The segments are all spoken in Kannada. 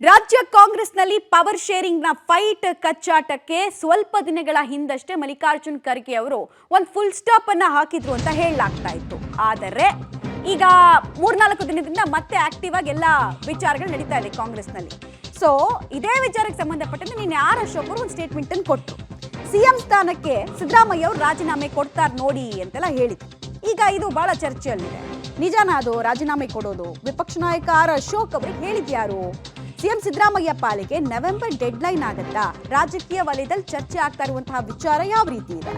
ರಾಜ್ಯ ಕಾಂಗ್ರೆಸ್ನಲ್ಲಿ ಪವರ್ ಶೇರಿಂಗ್ ನ ಫೈಟ್ ಕಚ್ಚಾಟಕ್ಕೆ ಸ್ವಲ್ಪ ದಿನಗಳ ಹಿಂದಷ್ಟೇ ಮಲ್ಲಿಕಾರ್ಜುನ್ ಖರ್ಗೆ ಅವರು ಒಂದು ಫುಲ್ ಸ್ಟಾಪ್ ಅನ್ನ ಹಾಕಿದ್ರು ಅಂತ ಹೇಳಲಾಗ್ತಾ ಇತ್ತು. ಆದರೆ ಈಗ 3-4 ದಿನದಿಂದ ಮತ್ತೆ ಆಕ್ಟಿವ್ ಆಗಿ ಎಲ್ಲ ವಿಚಾರಗಳು ನಡೀತಾ ಇದೆ ಕಾಂಗ್ರೆಸ್ನಲ್ಲಿ. ಸೊ ಇದೇ ವಿಚಾರಕ್ಕೆ ಸಂಬಂಧಪಟ್ಟಂತೆ ನಿನ್ನೆ ಆರ್ ಅಶೋಕ್ ಅವರು ಒಂದು ಸ್ಟೇಟ್ಮೆಂಟ್ ಅನ್ನು ಕೊಟ್ಟರು. ಸಿಎಂ ಸ್ಥಾನಕ್ಕೆ ಸಿದ್ದರಾಮಯ್ಯ ಅವರು ರಾಜೀನಾಮೆ ಕೊಡ್ತಾರೆ ನೋಡಿ ಅಂತೆಲ್ಲ ಹೇಳಿದ್ರು. ಈಗ ಇದು ಬಹಳ ಚರ್ಚೆಯಲ್ಲಿದೆ. ನಿಜಾನ ಅದು ರಾಜೀನಾಮೆ ಕೊಡೋದು? ವಿಪಕ್ಷ ನಾಯಕ ಆರ್ ಅಶೋಕ್ ಅವರಿಗೆ ಹೇಳಿದ್ಯಾರು? ಸಿಎಂ ಸಿದ್ದರಾಮಯ್ಯ ಪಾಲಿಗೆ ನವೆಂಬರ್ ಡೆಡ್ಲೈನ್ ಆಗುತ್ತಾ? ರಾಜಕೀಯ ವಲಯದಲ್ಲಿ ಚರ್ಚೆ ಆಗ್ತಾ ಇರುವಂತಹ ವಿಚಾರ ಯಾವ ರೀತಿ ಇದೆ?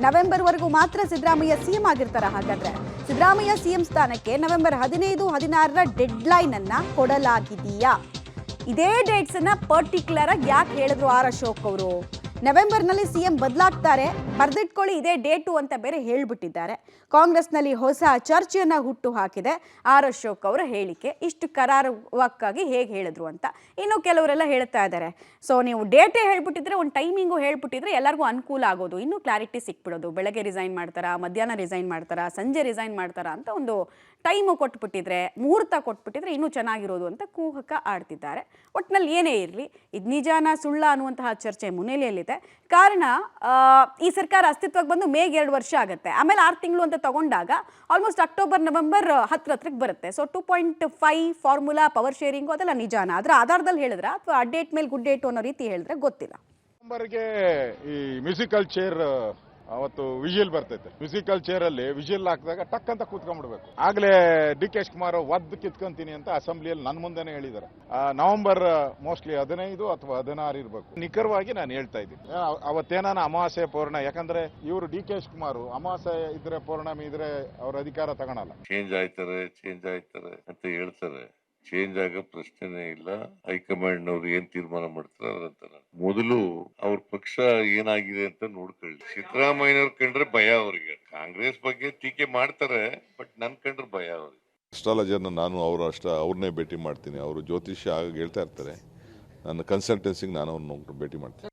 ನವೆಂಬರ್ ವರೆಗೂ ಮಾತ್ರ ಸಿದ್ದರಾಮಯ್ಯ ಸಿಎಂ ಆಗಿರ್ತಾರ? ಹಾಗಾದ್ರೆ ಸಿದ್ದರಾಮಯ್ಯ ಸಿಎಂ ಸ್ಥಾನಕ್ಕೆ ನವೆಂಬರ್ 15-16ರ ಡೆಡ್ಲೈನ್ ಅನ್ನ ಕೊಡಲಾಗಿದೆಯಾ? ಇದೇ ಡೇಟ್ಸ್ ಅನ್ನ ಪರ್ಟಿಕ್ಯುಲರ್ ಆಗಿ ಯಾಕೆ ಹೇಳಿದ್ರು ಆರ್ ಅಶೋಕ್ ಅವರು? ನವೆಂಬರ್ನಲ್ಲಿ ಸಿಎಂ ಬದಲಾಗ್ತಾರೆ, ಬರೆದಿಟ್ಕೊಳ್ಳಿ ಇದೇ ಡೇಟು ಅಂತ ಬೇರೆ ಹೇಳ್ಬಿಟ್ಟಿದ್ದಾರೆ. ಕಾಂಗ್ರೆಸ್ನಲ್ಲಿ ಹೊಸ ಚರ್ಚೆಯನ್ನ ಹುಟ್ಟು ಹಾಕಿದೆ ಆರ್ ಅಶೋಕ್ ಅವರ ಹೇಳಿಕೆ. ಇಷ್ಟು ಕರಾರುವಕ್ಕಾಗಿ ಹೇಗೆ ಹೇಳಿದ್ರು ಅಂತ ಇನ್ನು ಕೆಲವರೆಲ್ಲ ಹೇಳ್ತಾ ಇದ್ದಾರೆ. ಸೊ ನೀವು ಡೇಟೇ ಹೇಳ್ಬಿಟ್ಟಿದ್ರೆ, ಒಂದು ಟೈಮಿಂಗು ಹೇಳ್ಬಿಟ್ಟಿದ್ರೆ ಎಲ್ಲರಿಗೂ ಅನುಕೂಲ ಆಗೋದು, ಇನ್ನೂ ಕ್ಲಾರಿಟಿ ಸಿಕ್ಬಿಡೋದು. ಬೆಳಗ್ಗೆ ರಿಸೈನ್ ಮಾಡ್ತಾರಾ, ಮಧ್ಯಾಹ್ನ ರಿಸೈನ್ ಮಾಡ್ತಾರಾ, ಸಂಜೆ ರಿಸೈನ್ ಮಾಡ್ತಾರಾ ಅಂತ ಒಂದು ಟೈಮು ಕೊಟ್ಬಿಟ್ಟಿದ್ರೆ, ಮುಹೂರ್ತ ಕೊಟ್ಬಿಟ್ಟಿದ್ರೆ ಇನ್ನೂ ಚೆನ್ನಾಗಿರೋದು ಅಂತ ಕೂಹಕ ಆಡ್ತಿದ್ದಾರೆ. ಒಟ್ಟಿನಲ್ಲಿ ಏನೇ ಇರಲಿ, ಇದು ನಿಜಾನ ಸುಳ್ಳ ಅನ್ನುವಂತಹ ಚರ್ಚೆ ಮುನ್ನೆಲೆಯಲ್ಲಿದೆ. ಕಾರಣ ಈ ಸರ್ಕಾರ ಅಸ್ತಿತ್ವಕ್ಕೆ ಬಂದು ಮೇಗೆ 2 ವರ್ಷ ಆಗುತ್ತೆ. ಆಮೇಲೆ 6 ತಿಂಗಳು ಅಂತ ತಗೊಂಡಾಗ ಆಲ್ಮೋಸ್ಟ್ ಅಕ್ಟೋಬರ್-ನವೆಂಬರ್ ಹತ್ರಕ್ಕೆ ಬರುತ್ತೆ. ಸೊ 2.5 ಫಾರ್ಮುಲಾ ಪವರ್ ಶೇರಿಂಗು ಅದೆಲ್ಲ ನಿಜಾನ? ಅದರ ಆಧಾರದಲ್ಲಿ ಹೇಳಿದ್ರ ಅಥವಾ ಆ ಡೇಟ್ ಮೇಲೆ ಗುಡ್ ಡೇಟ್ ಅನ್ನೋ ರೀತಿ ಹೇಳಿದ್ರೆ ಗೊತ್ತಿಲ್ಲ. ಈ ಮ್ಯೂಸಿಕಲ್ ಚೇರ್ ಅವತ್ತು ವಿಜಿಲ್ ಬರ್ತೈತೆ. ಮ್ಯೂಸಿಕಲ್ ಚೇರ್ ಅಲ್ಲಿ ವಿಜಿಲ್ ಹಾಕಿದಾಗ ಟಕ್ ಅಂತ ಕೂತ್ಕೊಂಡ್ಬಿಡ್ಬೇಕು. ಆಗ್ಲೇ ಡಿ ಕೆ ಶಿವಕುಮಾರ್ ಒದ್ದು ಕಿತ್ಕೊಂತೀನಿ ಅಂತ ಅಸೆಂಬ್ಲಿಯಲ್ಲಿ ನನ್ನ ಮುಂದೆನೆ ಹೇಳಿದ್ದಾರೆ. ನವೆಂಬರ್ ಮೋಸ್ಟ್ಲಿ 15 ಅಥವಾ 16 ಇರಬೇಕು. ನಿಖರವಾಗಿ ನಾನು ಹೇಳ್ತಾ ಇದ್ದೀನಿ. ಅವತ್ತೇನಾನ ಅಮಾವಾಸ್ಯೆ ಪೌರ್ಣ, ಯಾಕಂದ್ರೆ ಇವರು ಡಿ ಕೆ ಶಿವಕುಮಾರ್ ಅಮಾವಾಸ್ಯೆ ಇದ್ರೆ ಪೌರ್ಣಮಿ ಇದ್ರೆ ಅವ್ರ ಅಧಿಕಾರ ತಗೊಳಲ್ಲ. ಚೇಂಜ್ ಆಯ್ತಾರೆ ಅಂತ ಹೇಳ್ತಾರೆ. ಚೇಂಜ್ ಆಗೋ ಪ್ರಶ್ನೆನೇ ಇಲ್ಲ. ಹೈಕಮಾಂಡ್ ಅವ್ರು ಏನ್ ತೀರ್ಮಾನ ಮಾಡ್ತಾರೆ ಅದಂತ ಮೊದಲು ಅವ್ರ ಪಕ್ಷ ಏನಾಗಿದೆ ಅಂತ ನೋಡ್ಕೊಳ್ಳಿ. ಸಿದ್ದರಾಮಯ್ಯನವ್ರ ಕಂಡ್ರೆ ಭಯ ಅವ್ರಿಗೆ. ಕಾಂಗ್ರೆಸ್ ಬಗ್ಗೆ ಟೀಕೆ ಮಾಡ್ತಾರೆ, ಬಟ್ ನನ್ ಕಂಡ್ರೆ ಭಯ ಅವ್ರಿಗೆ. ಅಸ್ಟ್ರಾಲಜರ್ನ ನಾನು ಅವ್ರನ್ನೇ ಭೇಟಿ ಮಾಡ್ತೀನಿ. ಅವರು ಜ್ಯೋತಿಷ್ಯ ಆಗ ಹೇಳ್ತಾ ಇರ್ತಾರೆ. ನನ್ನ ಕನ್ಸಲ್ಟೆನ್ಸಿಗೆ ನಾನು ಅವ್ರನ್ನ ಭೇಟಿ ಮಾಡ್ತೀನಿ.